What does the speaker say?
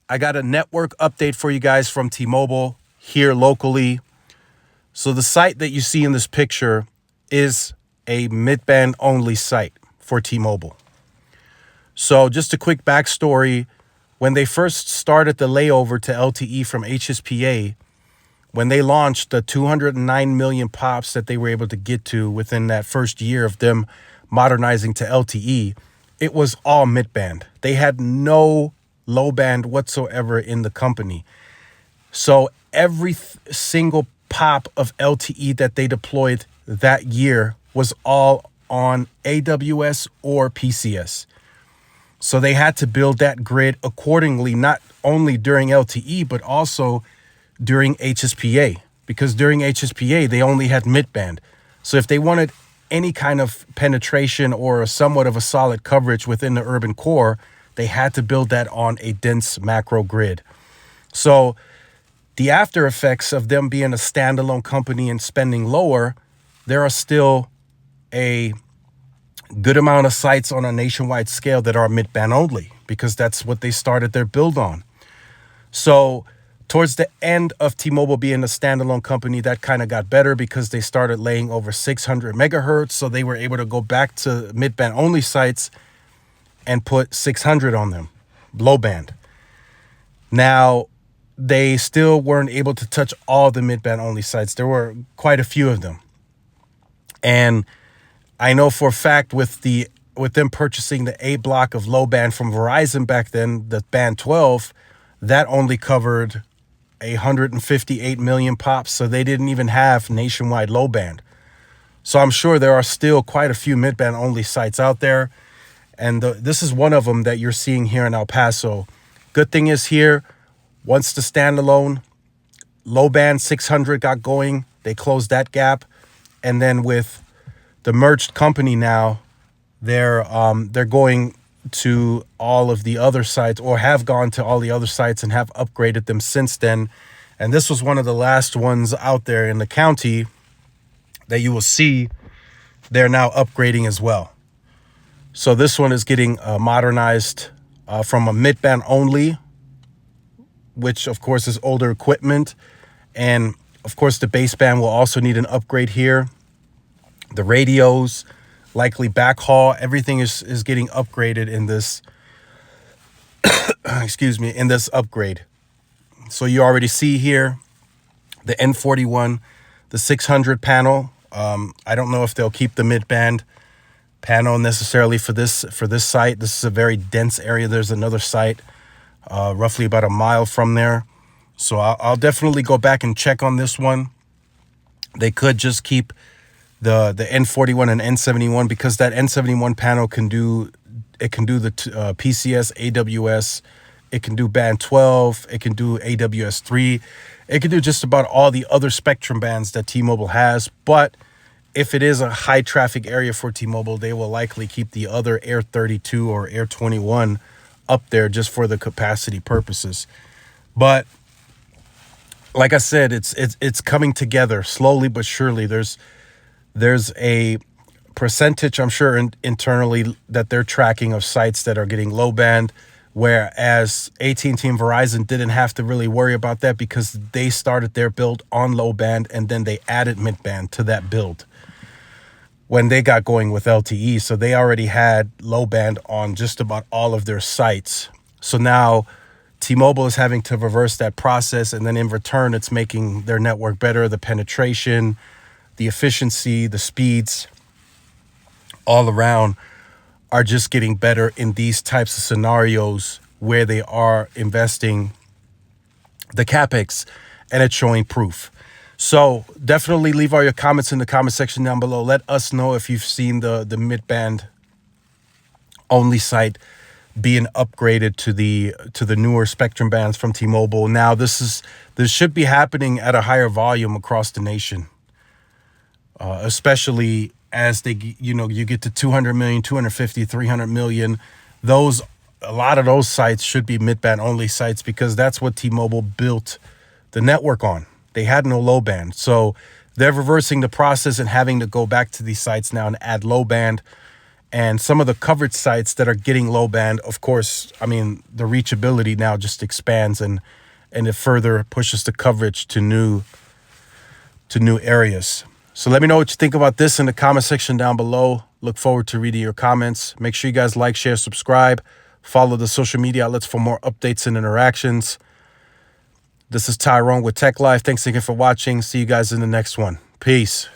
I got a network update for you guys from T-Mobile here locally. So the site that you see in this picture is a mid-band only site for T-Mobile. So just a quick backstory. When they first started the layover to LTE from HSPA, when they launched the 209 million pops that they were able to get to within that first year of them modernizing to LTE, it was all mid-band. They had no low band whatsoever in the company. So every single pop of LTE that they deployed that year was all on AWS or PCS. So they had to build that grid accordingly, not only during LTE, but also during HSPA, because during HSPA, they only had mid-band. So if they wanted any kind of penetration or somewhat of a solid coverage within the urban core, they had to build that on a dense macro grid. So the after effects of them being a standalone company and spending lower, there are still a good amount of sites on a nationwide scale that are mid-band only, because that's what they started their build on. So towards the end of T-Mobile being a standalone company, that kind of got better because they started laying over 600 megahertz. So they were able to go back to mid-band only sites and put 600 on them, low band. Now, they still weren't able to touch all the mid-band only sites. There were quite a few of them. And I know for a fact with them purchasing the A block of low band from Verizon back then, the band 12, that only covered 158 million pops. So they didn't even have nationwide low band. So I'm sure there are still quite a few mid-band only sites out there. And this is one of them that you're seeing here in El Paso. Good thing is here, once the standalone low band 600 got going, they closed that gap. And then with the merged company now, they're going to all of the other sites, or have gone to all the other sites and have upgraded them since then. And this was one of the last ones out there in the county that you will see they're now upgrading as well. So this one is getting modernized from a mid-band only, which of course is older equipment. And of course the baseband will also need an upgrade here. The radios, likely backhaul, everything is getting upgraded in this, in this upgrade. So you already see here the N41, the 600 panel. I don't know if they'll keep the mid-band panel necessarily for this site. This is a very dense area. There's another site roughly about a mile from there. So I'll definitely go back and check on this one. They could just keep the N41 and N71, because that N71 panel can do the PCS, AWS, it can do band 12, it can do AWS 3, it can do just about all the other spectrum bands that T-Mobile has. But if it is a high traffic area for T-Mobile, they will likely keep the other Air 32 or Air 21 up there just for the capacity purposes. But like I said, it's coming together slowly but surely. There's a percentage, I'm sure, internally that they're tracking of sites that are getting low band, whereas AT&T and Verizon didn't have to really worry about that because they started their build on low band and then they added mid band to that build when they got going with LTE. So they already had low band on just about all of their sites. So now T-Mobile is having to reverse that process, and then in return, it's making their network better, the penetration, the efficiency, the speeds all around are just getting better in these types of scenarios where they are investing the CapEx and it's showing proof. So definitely leave all your comments in the comment section down below. Let us know if you've seen the mid-band only site being upgraded to the newer spectrum bands from T-Mobile. Now this should be happening at a higher volume across the nation. Especially as you get to 200 million, 250, 300 million. A lot of those sites should be mid-band only sites, because that's what T-Mobile built the network on. They had no low band. So they're reversing the process and having to go back to these sites now and add low band. And some of the covered sites that are getting low band, of course, I mean, the reachability now just expands and it further pushes the coverage to new areas. So let me know what you think about this in the comment section down below. Look forward to reading your comments. Make sure you guys like, share, subscribe. Follow the social media outlets for more updates and interactions. This is Tyrone with Tech Life. Thanks again for watching. See you guys in the next one. Peace.